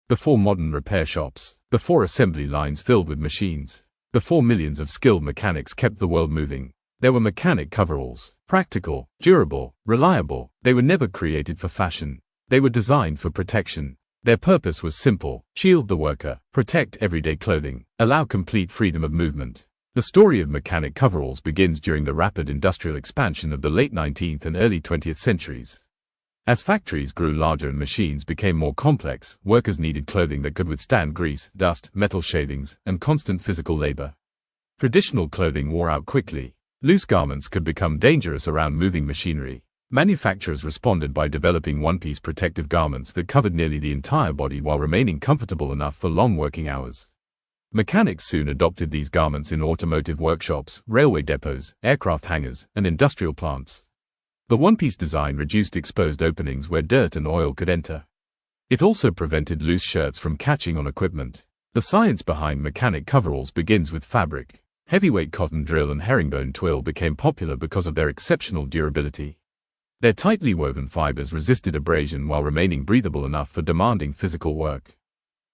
Before modern repair shops, before assembly lines filled with machines, before millions of skilled mechanics kept the world moving, there were mechanic coveralls. Practical, durable, reliable. They were never created for fashion. They were designed for protection. Their purpose was simple: shield the worker, protect everyday clothing, allow complete freedom of movement. The story of mechanic coveralls begins during the rapid industrial expansion of the late 19th and early 20th centuries. As factories grew larger and machines became more complex, workers needed clothing that could withstand grease, dust, metal shavings, and constant physical labor. Traditional clothing wore out quickly. Loose garments could become dangerous around moving machinery. Manufacturers responded by developing one-piece protective garments that covered nearly the entire body while remaining comfortable enough for long working hours. Mechanics soon adopted these garments in automotive workshops, railway depots, aircraft hangars, and industrial plants. The one-piece design reduced exposed openings where dirt and oil could enter. It also prevented loose shirts from catching on equipment. The science behind mechanic coveralls begins with fabric. Heavyweight cotton drill and herringbone twill became popular because of their exceptional durability. Their tightly woven fibers resisted abrasion while remaining breathable enough for demanding physical work.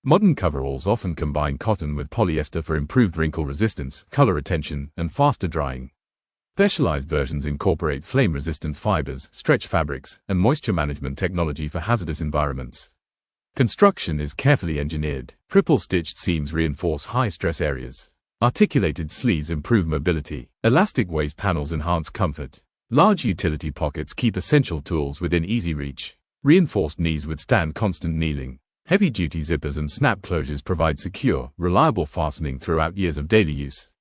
Modern coveralls often combine cotton with polyester for improved wrinkle resistance, color retention, and faster drying. Specialized versions incorporate flame-resistant fibers, stretch fabrics, and moisture management technology for hazardous environments. Construction is carefully engineered. Triple-stitched seams reinforce high-stress areas. Articulated sleeves improve mobility. Elastic waist panels enhance comfort. Large utility pockets keep essential tools within easy reach. Reinforced knees withstand constant kneeling. Heavy-duty zippers and snap closures provide secure, reliable fastening throughout years of daily use.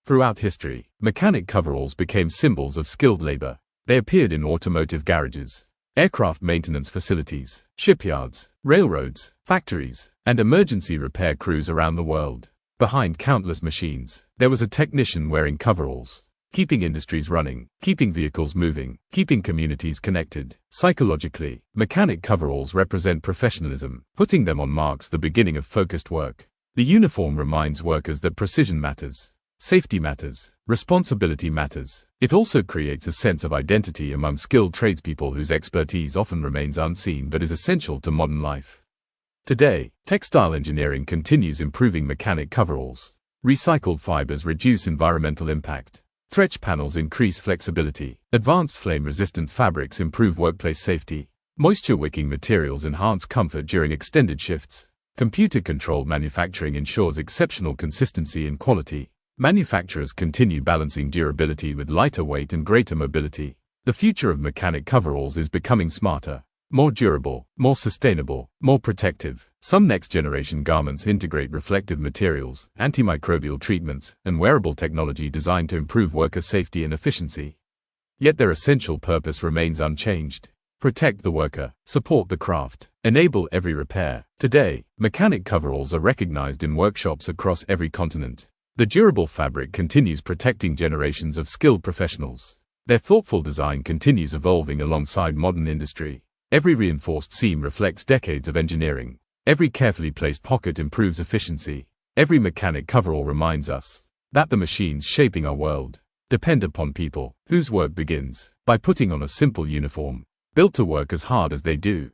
Throughout history, mechanic coveralls became symbols of skilled labor. They appeared in automotive garages, aircraft maintenance facilities, shipyards, railroads, factories, and emergency repair crews around the world. Behind countless machines, there was a technician wearing coveralls, keeping industries running, keeping vehicles moving, keeping communities connected. Psychologically, mechanic coveralls represent professionalism. Putting them on marks the beginning of focused work. The uniform reminds workers that precision matters, safety matters, responsibility matters. It also creates a sense of identity among skilled tradespeople whose expertise often remains unseen but is essential to modern life. Today, textile engineering continues improving mechanic coveralls. Recycled fibers reduce environmental impact. Stretch panels increase flexibility. Advanced flame-resistant fabrics improve workplace safety. Moisture-wicking materials enhance comfort during extended shifts. Computer-controlled manufacturing ensures exceptional consistency and quality. Manufacturers continue balancing durability with lighter weight and greater mobility. The future of mechanic coveralls is becoming smarter, more durable, more sustainable, more protective. Some next-generation garments integrate reflective materials, antimicrobial treatments, and wearable technology designed to improve worker safety and efficiency. Yet their essential purpose remains unchanged. Protect the worker, support the craft, enable every repair. Today, mechanic coveralls are recognized in workshops across every continent. The durable fabric continues protecting generations of skilled professionals. Their thoughtful design continues evolving alongside modern industry. Every reinforced seam reflects decades of engineering. Every carefully placed pocket improves efficiency. Every mechanic coverall reminds us that the machines shaping our world depend upon people whose work begins by putting on a simple uniform, built to work as hard as they do.